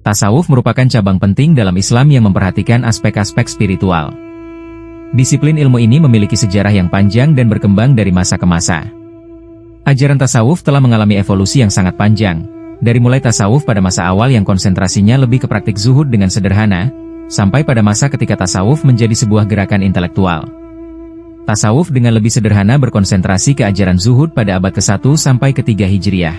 Tasawuf merupakan cabang penting dalam Islam yang memperhatikan aspek-aspek spiritual. Disiplin ilmu ini memiliki sejarah yang panjang dan berkembang dari masa ke masa. Ajaran tasawuf telah mengalami evolusi yang sangat panjang, dari mulai tasawuf pada masa awal yang konsentrasinya lebih ke praktik zuhud dengan sederhana, sampai pada masa ketika tasawuf menjadi sebuah gerakan intelektual. Tasawuf dengan lebih sederhana berkonsentrasi ke ajaran zuhud pada abad ke-1 sampai ke-3 Hijriah.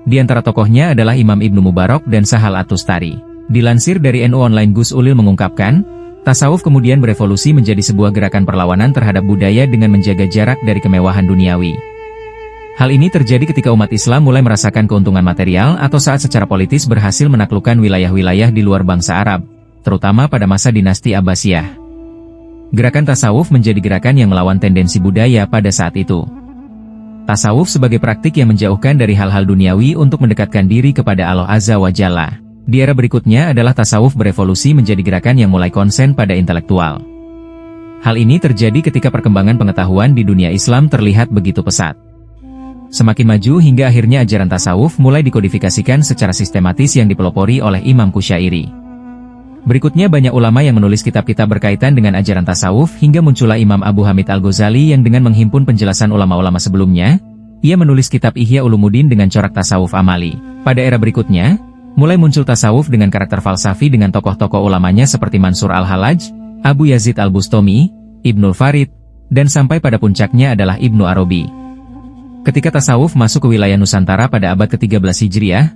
Di antara tokohnya adalah Imam Ibnu Mubarak dan Sahal At-Tustari. Dilansir dari NU Online, Gus Ulil mengungkapkan, tasawuf kemudian berevolusi menjadi sebuah gerakan perlawanan terhadap budaya dengan menjaga jarak dari kemewahan duniawi. Hal ini terjadi ketika umat Islam mulai merasakan keuntungan material atau saat secara politis berhasil menaklukkan wilayah-wilayah di luar bangsa Arab, terutama pada masa dinasti Abbasiyah. Gerakan tasawuf menjadi gerakan yang melawan tendensi budaya pada saat itu. Tasawuf sebagai praktik yang menjauhkan dari hal-hal duniawi untuk mendekatkan diri kepada Allah Azza wa Jalla. Di era berikutnya adalah tasawuf berevolusi menjadi gerakan yang mulai konsen pada intelektual. Hal ini terjadi ketika perkembangan pengetahuan di dunia Islam terlihat begitu pesat. Semakin maju hingga akhirnya ajaran tasawuf mulai dikodifikasikan secara sistematis yang dipelopori oleh Imam Kusyairi. Berikutnya banyak ulama yang menulis kitab-kitab berkaitan dengan ajaran tasawuf hingga muncullah Imam Abu Hamid Al-Ghazali yang dengan menghimpun penjelasan ulama-ulama sebelumnya, ia menulis kitab Ihya Ulumuddin dengan corak tasawuf amali. Pada era berikutnya, mulai muncul tasawuf dengan karakter falsafi dengan tokoh-tokoh ulamanya seperti Mansur Al-Hallaj, Abu Yazid Al-Bustami, Ibnul Farid, dan sampai pada puncaknya adalah Ibnu Arabi. Ketika tasawuf masuk ke wilayah Nusantara pada abad ke-13 Hijriah,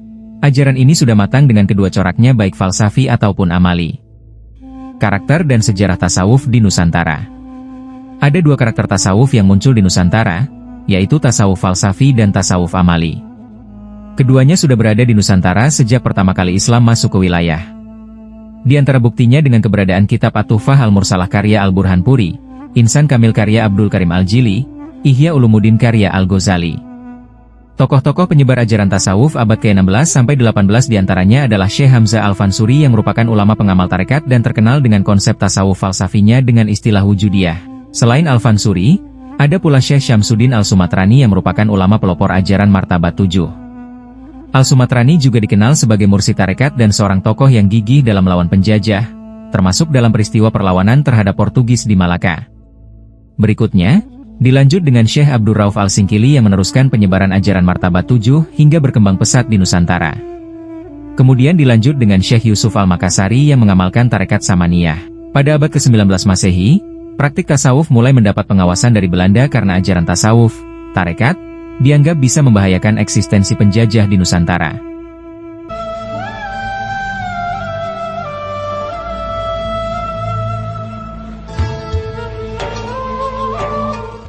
ajaran ini sudah matang dengan kedua coraknya baik falsafi ataupun amali. Karakter dan sejarah tasawuf di Nusantara. Ada dua karakter tasawuf yang muncul di Nusantara, yaitu tasawuf falsafi dan tasawuf amali. Keduanya sudah berada di Nusantara sejak pertama kali Islam masuk ke wilayah. Di antara buktinya dengan keberadaan kitab At-Tuhfah Al-Mursalah karya Al-Burhanpuri, Insan Kamil karya Abdul Karim Al-Jili, Ihya Ulumuddin karya Al-Ghazali. Tokoh-tokoh penyebar ajaran tasawuf abad ke-16 sampai 18 diantaranya adalah Syekh Hamzah Al-Fansuri yang merupakan ulama pengamal tarekat dan terkenal dengan konsep tasawuf falsafinya dengan istilah wujudiyah. Selain Al-Fansuri, ada pula Syekh Syamsuddin Al-Sumatrani yang merupakan ulama pelopor ajaran martabat 7. Al-Sumatrani juga dikenal sebagai mursyid tarekat dan seorang tokoh yang gigih dalam melawan penjajah, termasuk dalam peristiwa perlawanan terhadap Portugis di Malaka. Berikutnya, dilanjut dengan Syekh Abdul Rauf Al-Singkili yang meneruskan penyebaran ajaran martabat 7 hingga berkembang pesat di Nusantara. Kemudian dilanjut dengan Syekh Yusuf Al-Makassari yang mengamalkan tarekat Samaniyah. Pada abad ke-19 Masehi, praktik tasawuf mulai mendapat pengawasan dari Belanda karena ajaran tasawuf, tarekat, dianggap bisa membahayakan eksistensi penjajah di Nusantara.